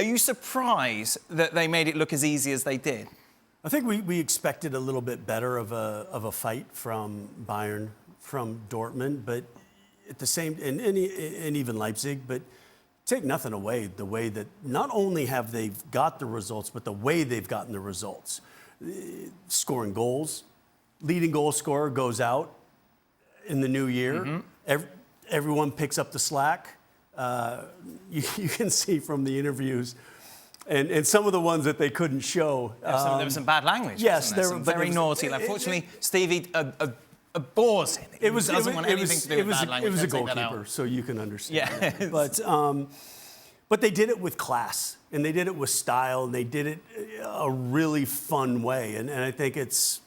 Are you surprised that they made it look as easy as they did? I think we expected a little bit better of a fight from Bayern, from Dortmund, but at the same, and even Leipzig, but take nothing away, the way that not only have they got the results, but the way they've gotten the results. Scoring goals, leading goal scorer goes out in the new year. Everyone picks up the slack. You can see from the interviews, and some of the ones that they couldn't show. There was some bad language. Yes, there was very naughty. Unfortunately, Stevie abhors him. He doesn't want anything to do with bad language. It was a goalkeeper, so you can understand. Yeah. But they did it with class, and they did it with style, and they did it a really fun way. And I think it's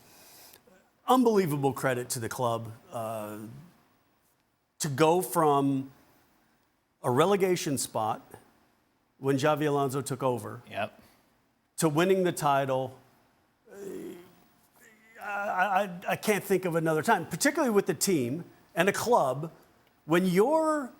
unbelievable credit to the club to go from a relegation spot when Xabi Alonso took over to winning the title. I can't think of another time, particularly with the team and a club, when your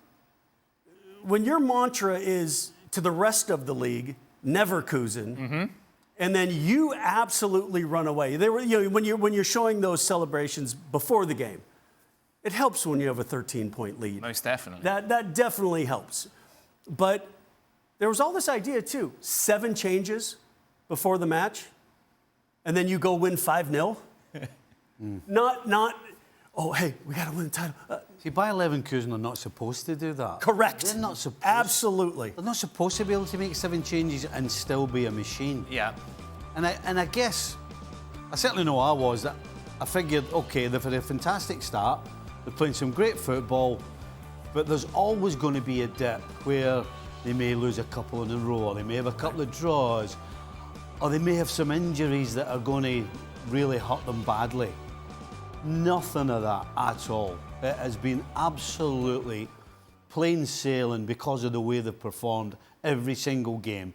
mantra is to the rest of the league, Leverkusen, and then you absolutely run away. They were, when you're showing those celebrations before the game, it helps when you have a 13-point lead. Most definitely. That definitely helps. But there was all this idea too: 7 changes before the match, and then you go win 5-0. Not. Oh, hey, we got to win the title. See, Bayer Leverkusen are not supposed to do that. Correct. They're not supposed. Absolutely. They're not supposed to be able to make 7 changes and still be a machine. Yeah. And I guess, I certainly know I was, that I figured, okay, they've had a fantastic start, they're playing some great football, but there's always going to be a dip where they may lose a couple in a row, or they may have a couple of draws, or they may have some injuries that are going to really hurt them badly. Nothing of that at all. It has been absolutely plain sailing because of the way they've performed every single game.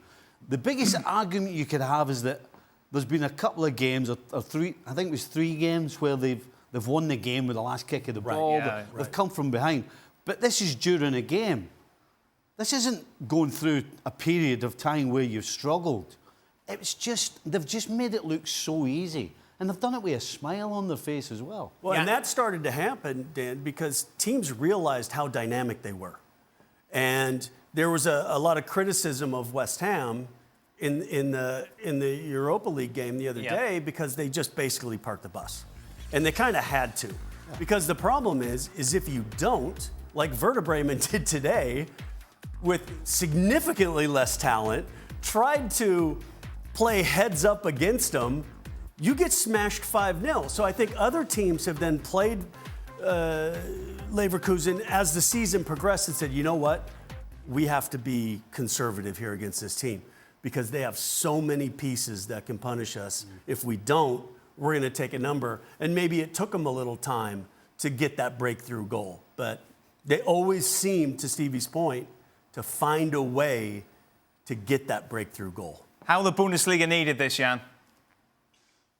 The biggest argument you could have is that there's been a couple of games, or 3, I think it was 3 games, where they've won the game with the last kick of the ball. They've come from behind. But this is during a game. This isn't going through a period of time where you've struggled. It's just, they've just made it look so easy. And they've done it with a smile on their face as well. Well, and that started to happen, Dan, because teams realized how dynamic they were. And there was a lot of criticism of West Ham in the Europa League game the other day because they just basically parked the bus. And they kind of had to. Because the problem is if you don't, like Werder Bremen did today, with significantly less talent, tried to play heads up against them, you get smashed 5-0. So I think other teams have then played Leverkusen as the season progressed and said, you know what? We have to be conservative here against this team because they have so many pieces that can punish us. If we don't, we're going to take a number. And maybe it took them a little time to get that breakthrough goal. But they always seem, to Stevie's point, to find a way to get that breakthrough goal. How the Bundesliga needed this, Jan.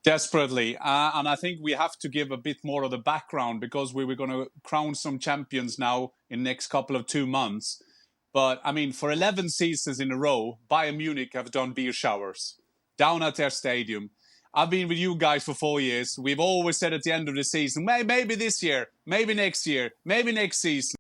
Desperately. And I think we have to give a bit more of the background because we were going to crown some champions now in the next couple of 2 months. But, I mean, for 11 seasons in a row, Bayern Munich have done beer showers down at their stadium. I've been with you guys for 4 years. We've always said at the end of the season, maybe this year, maybe next year, maybe next season.